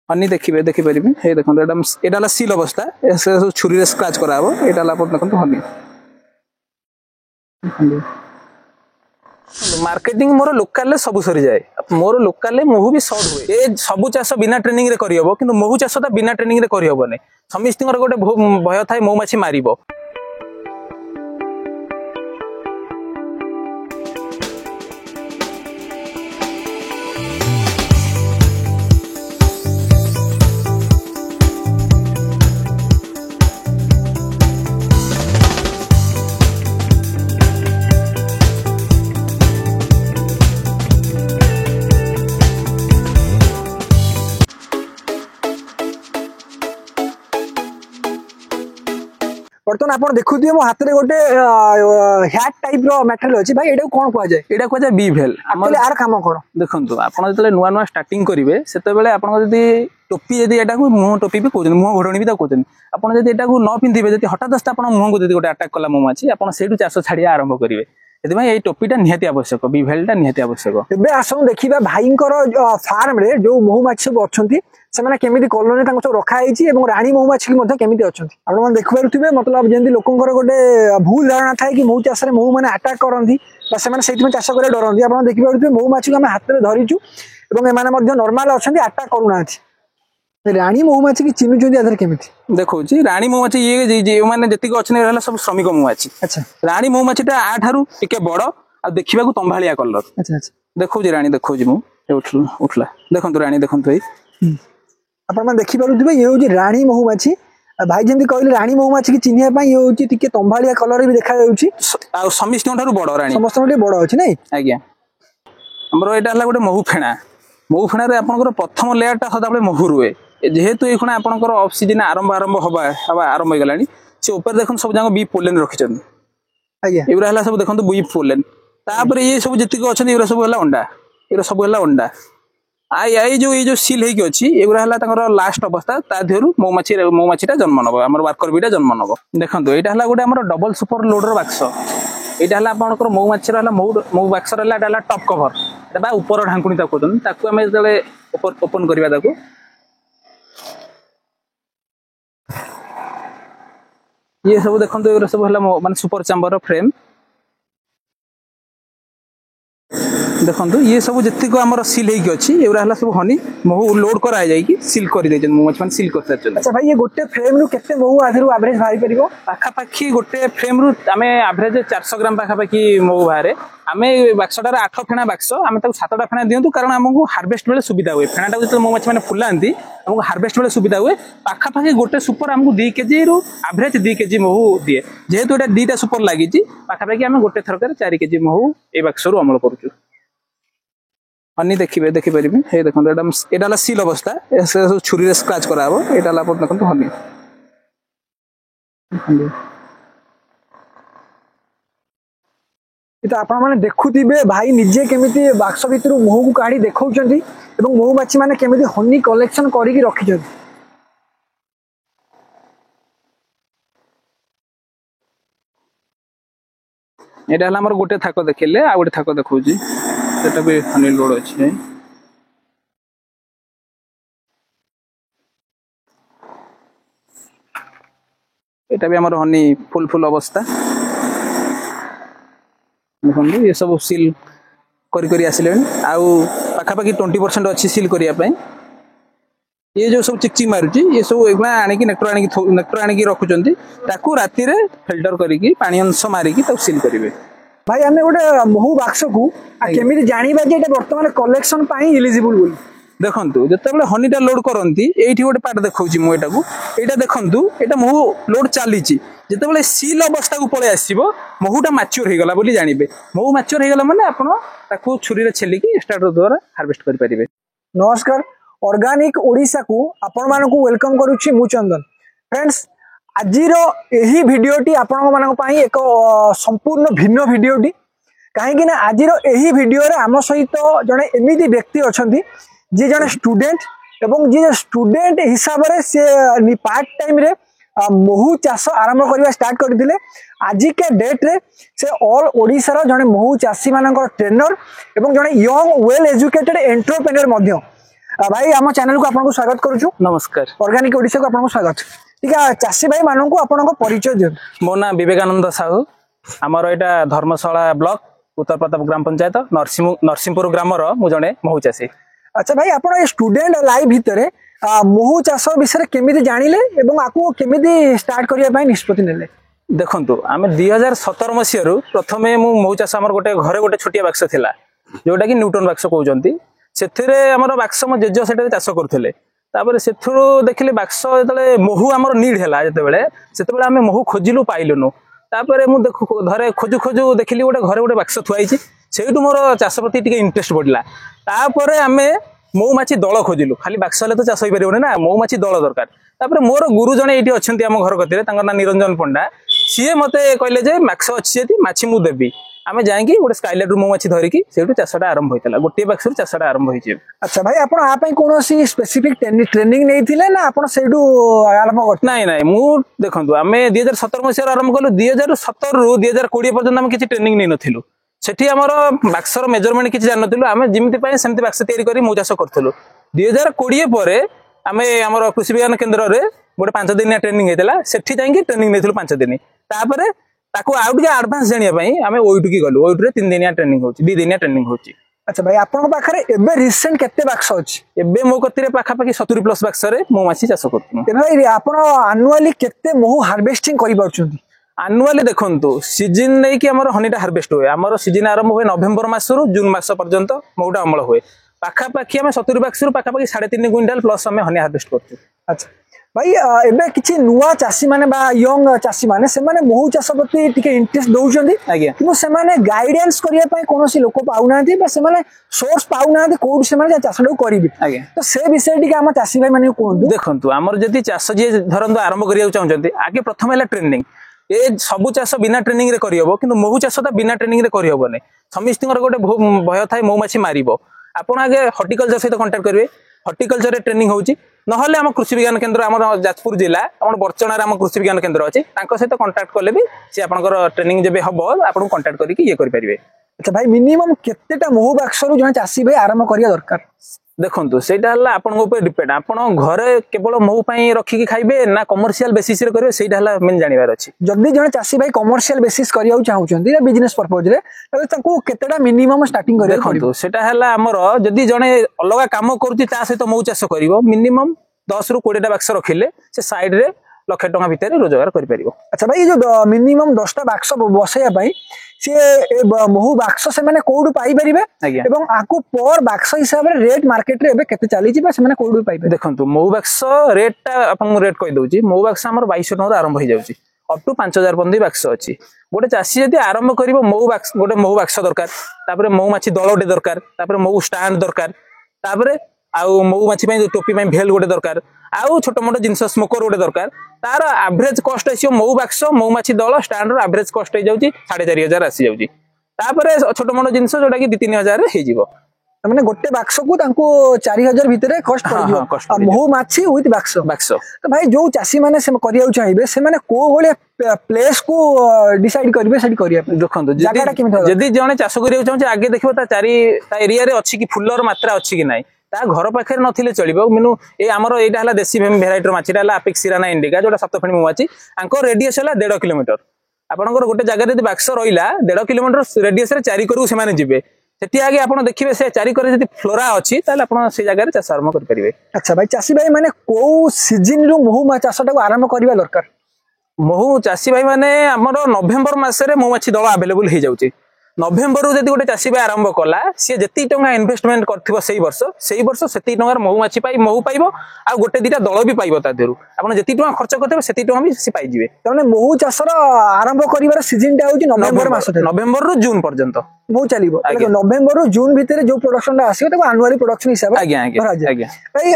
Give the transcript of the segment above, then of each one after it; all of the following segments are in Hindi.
हनी देखिए देखिपारे ये देखो यहाँ सिल अवस्था छुरी स्क्राच कराब यहाँ देखो हनी मार्केटिंग मोर लोकल सब सरी जाए मोर लोकल महू भी सर्ट हुए ये सब चाष बिना ट्रेनिंग रे करहब कि महू चाषटा बिना ट्रेनिंग रे करहबनी समस्त गोटे भय थाए मौमाछी मारिब बर्तमान आप देखुए मो हाथ में गोटे हैट टाइप रो मटेरियल अछि भाई एटा कोन कहै जाय एटा कहै जाय बीभेल एक्चुअली आर काम कोन देखंतु आपण जतले नुवा नुवा स्टार्टिंग करिवे सेते बेले आपण जदी टोपी जदी एटा को मुंह टोपी भी कहउछन मुंह घोडणी भी ता कहउछन आपण जदी एटा को न पिंधिबे जदी हठात आपण मुंह को जदी गोटे अटैक कला मौमाछी आपण सेडु चाष छाडिया आरंभ करिवे एदिमा ए टोपीटा निहाती आवश्यक बीभेलटा निहाती आवश्यक एबे आसो देखिबा भाईंकर फार्म रे जो महुमाछी सब अछंती सेमाने केमिति कॉलोनी तांको सब रखा आइछि एवं रानी महुमाछी मध्ये केमिति अछंती आपण मन देखि पारुथिबे मतलब जेंदी लोकंकर गोटे भूल धारणा थाए कि महू चाष रे महू माने अटैक करंती बा सेमाने सेति चाष करे डरंती आपण देखि पारुथिबे महुमाछी को हम हाथ रे धरिछु एवं एमाने मध्ये नॉर्मल अछंती अटैक करूनाथि रानी महुमाछी की चिन्हुचंदी आधर केमिति देखो जी रानी महुमाछी ये जे माने जति को अछने रहला सब श्रमिक महुमाछी अच्छा रानी महुमाछीटा आ ठारू टिके बड़ आ देखिबा को तंभालिया कलर अच्छा अच्छा देखो जी रानी देखो जी मु उठला देखंतु रानी देखंतु ए आपण मन देखि पारुथिबे ये होजी रानी महुमाछी भाई जेंदी कहले रानी महुमाछी की चिन्हिया पई ये होजी टिके तंभालिया कलर भी देखा जाउची आ समिस्त ठारू बड़ रानी समस्त टे बड़ अछि नै आज्ञा हमरो एटा हला गोटे महू फेणा रे आपनकर प्रथम लेयरटा सदा बेले महू रुए जेहेतु ये खुणा आपनकर ऑफ सीजन आरंभ आरंभ हो गलानी से ऊपर देखन सब जांग बी पोलेन रखिचन आज्ञा एबरा हला सब देखन बी पोलेन तापर ये सब जति को अछन एबरा सब हला अंडा एबरा सब हला अंडा आई जो सील हेकी अछि एबरा हला तंकर लास्ट अवस्था ता धेरु मौमाछीटा जन्म नबो हमर वर्कर बीटा जन्म नबो देखंतु एटा हला गोटे हमर डबल सुपर लोडर बाक्स एटा हला आपनकर मौमाछी हला मौ बाक्स हला एटा हला टॉप कवर एटा बा ऊपर ढांकुनी ता कोदन ताकू हमें जले ओपन करबा ताकू ये सब देखंतु एबरा सब हला माने सुपर चैम्बर रो फ्रेम देखंतु ये सब जति को हमर सील हेकी अछि एबरा हला सब हनी महू लोड करा जाय कि सील करि देजन मौमाछी मान सील कर सरचन अच्छा भाई ये गोटे फ्रेम रु केते महू आधरु एवरेज भारी परिबो पाखा पाखी गोटे फ्रेम रु हमें एवरेज 400 ग्राम पाखा पाखी महू बाहरे हमें बाक्सटार 8 फेणा बाक्स हमें ताको 7टा फेणा दियंतु कारण हमको हार्वेस्ट बेले सुविधा हुए फेणाटा जते मौमाछी माने फुलांती हमको हार्वेस्ट बेले सुविधा हुए पाखा पाखी गोटे सुपर हमको 2 केजी रु एवरेज 2 केजी महू दिए जेहेतु एटा दीटा सुपर लागि छि पाखा पाखी हमें गोटे थरकर 4 केजी महू ए बाक्स रु अमल करूछु हनी देखिपारे ये देखो यहाँ सिल अवस्था छुरी स्क्राच कराब यहाँ देखो हनी तो आपण माने देखुथिबे भाई निजे केमिति बाक्स भितर महू को काढी देखौचंती एवं महुमाछी माने केमिति हनी कलेक्शन करिकि रखिचंती एटा हला हमर गोटे थाको देखिले आ गोटे थाको देखौची सेटा भी हनी लोड अछि एटा भी हमर हनी फुल अवस्था देखंतु ये सब सील करी आसिले आउ पाखा पाखी 20% अछि सील करिया पय ये जो सब चिकचिक मारुची ये सब एकला आनी की नेक्टर आनी की रखुचंती ताकू राती रे फिल्टर करी की पानी अंश मारी की तब सील करिवे भाई हमें गोटे महू बाक्स को केमिति जानिबा जे एटा वर्तमान कलेक्शन पाई एलिजिबल बोली देखंतु जते बेले हनीटा लोड करंती एठी गोटे पार्ट देखौची मु एटा को एटा देखंतु एटा महू लोड चालीची जते बेले सील अवस्था को पळे आसीबो महूटा मैच्योर हे गला बोली जानिबे महू मैच्योर हे गला माने आपण ताकू छुरी रे छेली की स्टार्टर द्वारा हार्वेस्ट करि परिबे नमस्कार ऑर्गेनिक ओडिशा को आपण मानको वेलकम करूची मु चंदन फ्रेंड्स आजिर यही भिडियोटी आपण मानक पई एक संपूर्ण भिन्न भिडियोटी कहीं ना आजिर यही भिडियो रे आम सहित जने एमिति व्यक्ति अछंती जे जने स्टूडेंट एवं जे स्टूडेंट हिसाब से पार्ट टाइम रे महू चाष आरंभ करबा स्टार्ट करथिले आज के डेट रे से ऑल ओडिसा रो जने महू चाषी मानकर ट्रेनर एवं जने यंग वेल एजुकेटेड एंटरप्रेन्योर मध्य भाई आम चैनल को आपको स्वागत करूँ। नमस्कार। ऑर्गेनिक ओडिशा को आपको स्वागत। ठीक है, चाषी भाई मानू आपन परिचय दियो। मो ना विवेकानंद साहू, आमर यहाँ धर्मशाला ब्लॉक उत्तर प्रताप ग्राम पंचायत नरसिंहपुर ग्राम मु जड़े महू चाषी। अच्छा भाई, आप स्टूडेंट लाइफ भितर महू चाष विषय केमी जानिले एवं आपको केमी स्टार्ट करने निष्पत्ति नेले? देखु आम 2017 मसीह प्रथम महू चाष आम गोटे घरे गोटे छोटिया बाक्स थिला जोटा कि न्यूटन बाक्स कहते से आम बाक्स मो जेज से चाष करते से देखिले बाक्स जो महू आम नीड है जो आम महू खोजिलु पाइलुनु धरे खोजु खोजु देखिली गोटे घरे गोटे बाक्स थुआई से मोर चाष प्रति टिके इंटरेस्ट बढ़ला। तापर आम मऊमाछी दल खोजिलु, खाली बाक्स तो चाष हो पारे ना, मऊमाछी दल दरकार। मोर गुरु जने ये अच्छा आम घर कतिरे ना निरंजन पंडा, सी मत कहले जे बाक्स अच्छी माछी मु देवी। आम जाकि गोटे स्काइलाइट मऊमाछी धरिकी से चाषटा आरंभ होता गोटे बाक्स चाषटा आरंभ हो। अच्छा भाई, आप कौन स्पेसिफिक ट्रेनिंग नहीं ना आप आरंभ कर? नाई नाई मु देखु आम 2017 मसीह आरंभ कलु। 2017 रु 2020 पर्यंत आम किसी ट्रेनिंग नहीं नथिलु। सेठी आमर बाक्सर मेजरमेंट किसी जान नथिलु। आम जिमिति सेमति बाक्स तैयारी करी मौ चाष करथुलु। 2020 परे आम आमर कृषि विज्ञान केन्द्र रे गोटे 5 दिनिया ट्रेनिंग होता सेठी जाइए ट्रेनिंग नहीं 5 दिन। तापर ताकू आउ टिके एडवांस जानिया पई आम ओइटु की गलु। ओइटु रे 3 दिनिया ट्रेनिंग होची, 2 दिनिया ट्रेनिंग होची। अच्छा भाई, आपन पाखरे एबे रिसेंट केते बाक्स अछि? एबे मो कतिरे पाखा पाखी 70 प्लस बाक्स रे मौमाछी चाष करथुनु। ए भाई आपन एनुअली केते महू हार्वेस्टिंग करि पाउछुंती? एनुअली देखंतु सीजन नै कि हमर हनीटा हार्वेस्ट होय। हमर सीजन आरंभ होय नवेम्बर मास रु जून मास पर्यंत मौटा अमल होय। पाखा पाखी हम 70 बाक्स रु पाखा पाखी 3.5 क्विंटल प्लस हम हनी हार्वेस्ट करथु। अच्छा भाई, एबे किछि नुवा चाषी माने बा यंग चाषी माने से माने महू चाष प्रति टिके इंटरेस्ट दउछंती आज्ञा, किनु से माने गाइडेंस करिया पई कोनोसी लोक पाउनांती बा से माने सोर्स पाउनांती कोड से माने चाषडो करिबि। आज्ञा, तो से विषय टिके हम चाषी भाई माने कोन देखंतु हमर जदी चाष जे धरंतु आरंभ करिया चाहउछंती आगे प्रथम हैला ट्रेनिंग। ए सबु चाष बिना ट्रेनिंग रे करियबो, किंतु महू चाष त बिना ट्रेनिंग रे करियबो नै। समिस्तिंगर गोटे भय थाए मौमाछी मारिबो। आपण आगे हॉर्टिकल्चर सहित कांटेक्ट करिवे। हॉर्टिकल्चर रे ट्रेनिंग होउची, नहले हम कृषि विज्ञान केन्द्र आम जाजपुर जिला आम बरचणार आम कृषि विज्ञान केन्द्र अच्छी सहित कांटेक्ट कले भी सी आपंकर ट्रेनिंग जब हम आपको कांटेक्ट करके ये करेंगे। अच्छा भाई, मिनिमम केतेटा महू बाक्स रु जने चाषी भाई आरंभ करिया दरकार? देखंतु सेटा हला आपन ऊपर डिपेंड। आपन घरे केवल महू पई रखिकी खाइबे ना कमर्शियल बेसिस रे करिवे, सेटा हला मेन जानिबार अछि। जदी जने चाषी भाई कमर्शियल बेसिस करिया चाहउछंती या बिजनेस पर्पज रे तले ताको केतेटा मिनिमम स्टार्टिंग करिया पड़िबो? देखंतु सेटा हला हमर जदी जने अलगा काम करूची ता सहित महू चाष करिवो मिनिमम 10 रु 20 टा बाक्स रखिले से साइड रे लाख टका भितर रोजगार करि परिबो। अच्छा भाई, जो मिनिमम 10 टा बाक्स बसैया पई से महू बाक्स से माने कोड पाई परिबे एवं आकु पर बाक्स हिसाब रे रेट मार्केट रे एबे केते चली छी बा से माने कोड पाई परिबे? देखंतु महू बाक्स रेट ता आपन रेट कहि दउची। महू बाक्स हमर 2200 टका आरंभ हो जाउची अप टू 5000 पर्यंत बाक्स अछि। गोटे चाषी जदी आरंभ करिवो महू बाक्स गोटे महू बाक्स दरकार, तापर मऊमाछी दलटे दरकार, तापर महू स्टैंड दरकार, तापर आउ मऊमाछी पई टोपी पई भेल गोटे दरकार, आउ छोट मोट जिंस स्मोकर गोटे दरकार। तार एवरेज कॉस्ट आसी महू बाक्स मऊमाछी दल स्टैंड रो एवरेज कॉस्ट हो जाउची 4500 आसी जाउची। तापर छोट मोट जिंस जोटा कि 2-3000 रे हे जिवो। माने गोटे बाक्स को तांको 4000 भितरे कॉस्ट पड़ दियो महू माछी विथ बाक्स। तो भाई जो चाषी माने से करिया चाहिबे से माने को होले प्लेस को डिसाइड करिवे सेठी करिया? देखंतु जदी जने चाष करिया चाहू आगे देखिबो ता एरिया रे अछि कि फुलर मात्रा अछि कि नाही, ता घर पाखे नथिले चलिबो। मिनु ए हमर एटा हला देसी भेराइटर माछीटा हला अपेक्स सिराना इंडिका जोटा सप्तफेणी मऊमाछी, आंको रेडियस हला 1.5 किलोमीटर। आपनकर गोटे जगह रे बाक्स रहिला 1.5 किलोमीटर रेडियस रे चारि करू से माने जिवे सेठी आगे आपण देखिबे से चारि करे जदी फ्लोरा अछि ताले आपण से जगह रे चाष आरंभ कर परिबे। अच्छा भाई, चाषी भाई माने को सीजन रो महू चाषटा को आरंभ करबा दरकार? महू चाषी भाई माने हमर नवेम्बर मास रे मऊमाछी दल अवेलेबल हे जाउची। नवेम्बर रु जदी गोटे चाषी भाई आरंभ कला सी जेती टंका इन्वेस्टमेंट करथिबो सेही वर्ष सेती टंकार मऊमाछी पाई महू पाइबो आ गोटे दिटा दल भी पाइबो। ता देरु आपण जेती टंका खर्च करथिबे सेती टंका भी सी पाइ जिवे। तने महू चाषर आरंभ करिवार सीजन टा होची नवेम्बर मास, नवेम्बर रु जून पर्यंत महू चलिबो। नवेम्बर रु जून भितरे जो प्रोडक्शन आसीबो ताको एनुअली प्रोडक्शन हिसाब आज्ञा आज्ञा भाई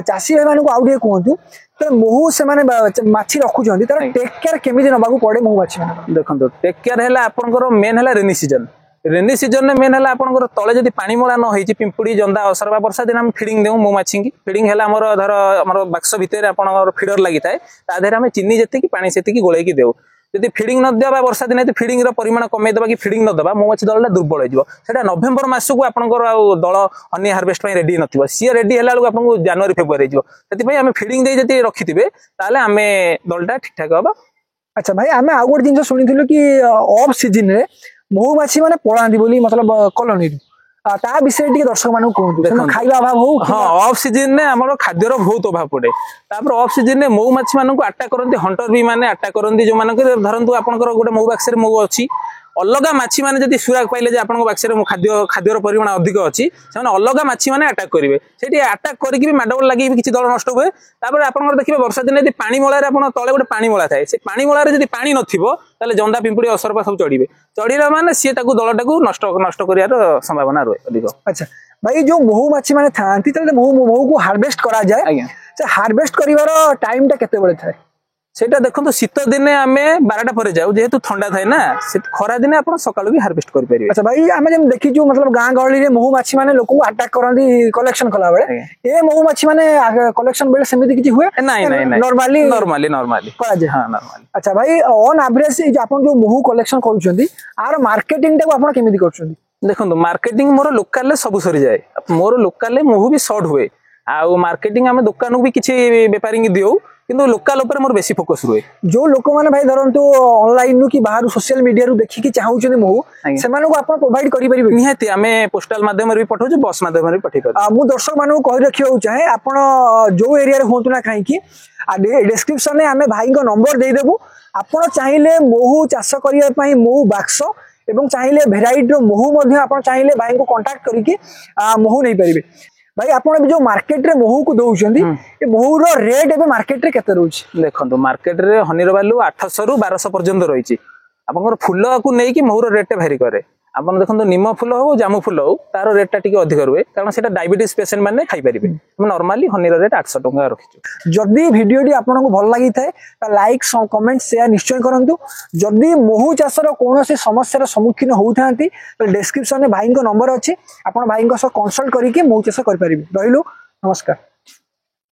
चाषी भाई मानको आउ दिए कहंतु तो महू से माने माछी रखुचंती तार टेक केयर केमिति नबाकू पड़े महू माछी माने? देखंतु टेक केयर हैला आपनकर मेन हैला रेनी सीजन ने मेन हैला आपनकर तळे जदी पानी मोळा न होईची पिंपुडी जंदा असरबा वर्षा दिन हम फीडिंग देउ मऊमाछी की। फीडिंग हैला हमर बाक्स भितर आपनकर फीडर लागि थाए ता देरे हम चीनी जेति की पानी सेति की गोळै की देउ। যদি ফিডিং न देबा वर्षा दिन फीडिंग परिमाण कमे देबा कि फीडिंग न देबा मौमाछी दलटा दुर्बल हो सेटा नवेम्बर मासकू आपनकर दल हनी हार्वेस्ट रेडी नथिबो सी रेडी हैला बेलू आपन जनवरी फेब्रुआरी हो सेति आम फीडिंग दे जति रखिथिबे ताले आमे दलटा ठीक ठाक हबा। अच्छा भाई आमे आ गोटे जिन शुणी कि ऑफ सीजन रे महुमाछी माने पळांदी बोली मतलब कॉलोनी ता विषय टी दर्शक मानू कहतु खाइबा अभाव हो हाँ ऑफ सीजन ने हमर खाद्यर बहुत अभाव पड़े तापर ऑफ सीजन ने महुमाछी मानू अटैक करती हंटर भी माने अटैक करती जो मान धरतु आपनकर गोटे महु बाक्स रे महु अछि अलगा माछी माने जदि सुराग पाइले जे आपन बाक्स रे खाद्यर परिमाण अधिक अछि से अलगा माछी माने अटैक करिवे सेठी अटैक करके भी माडबल लागि किछि दल नष्ट हुए तापर आपनकर देखिबे वर्षा दिन यदि पानी मोला रे आपन तळे गोटे पानी मोला थाए से पानी मोला रे यदि पानी नथिबो ताले जंदा पिंपुडी असरपा सब चढ़ीला माने सी ताकू दलटाकू नष्ट नष्ट करियार संभावना रहे अधिक। अच्छा भाई जो महुमाछी माने थांती तले महू को हार्वेस्ट करा जाए आज्ञा से हार्वेस्ट करिवार टाइम टा केते बेले थाए सेटा देखो शीत दिने आमे 12टा पर जाऊ जेहेतु ठंडा थाए ना खरा दिने आप सकाळु भी हार्वेस्ट कर परिबे। अच्छा भाई आमे जेम देखि जो मतलब गां गहली रे महुमाछी माने लोक को अटैक करंदी कलेक्शन कला बेले ए महुमाछी माने कलेक्शन बेले समिति किछि हुए नहीं नहीं नहीं नॉर्मली करा जाय। हां नॉर्मली। अच्छा भाई ऑन एवरेज जे आपन जो महू कलेक्शन करूछंदी आर मार्केटिंग टा आपन केमिति करछंदी देखो मार्केटिंग मोर लोकल सब सरी जाए मोर लोकल महू भी शॉर्ट हुए आ मार्केटिंग आमे दुकान को भी किछि व्यापारी के दियो किंतु लोकल ऊपर मोर बेसी फोकस रुए जो लोक माने भाई धरंतु ऑनलाइन नु कि बाहर सोशल मीडिया रु देखि कि चाहउछन महू सेमानु को आपन प्रोवाइड करि परिबे निहाती आमे पोस्टल माध्यम रे भी पठौ बस माध्यम रे पठै कर मु दर्शक मानु कहि रखियो चाहे आपन जो एरिया रे होतु ना काई कि डिस्क्रिप्शन में आमे भाई को नंबर दे देबु आपन चाहिले महू चाष करिया पई महू बाक्स एवं चाहिले भेराइटी रो महू मध्ये आपन चाहिले भाई को कांटेक्ट करिकि महू नै परिबे। भाई आपन जो मार्केट रे महू को दउछंदी ए महू रो रेट एबे मार्केट रे केते रहउछि देखंतु मार्केट रे हनीर वैल्यू 800 रु 1200 पर्यंत रहिछि आपन फूल को नै कि महू रो रेट भेरी करे आपन देखंतु निम फूल हो जामु फूल हो तारो रेट टा टिके अधिक रुए कारण सेटा डायबिटीज पेशेंट माने खाइ परिबे नॉर्मली हनीर रेट 800 टका रखिछु। जदि वीडियो टी आपन को भल लागि थाए त लाइक कमेंट शेयर निश्चय करंतु जदि महू चाष रो कोनोसी समस्या रो सम्मुखीन होउथांती त डिस्क्रिप्शन में भाई को नंबर अछि आपन भाई को कंसल्ट करिके महू चाष कर परिबे। रहिलो नमस्कार।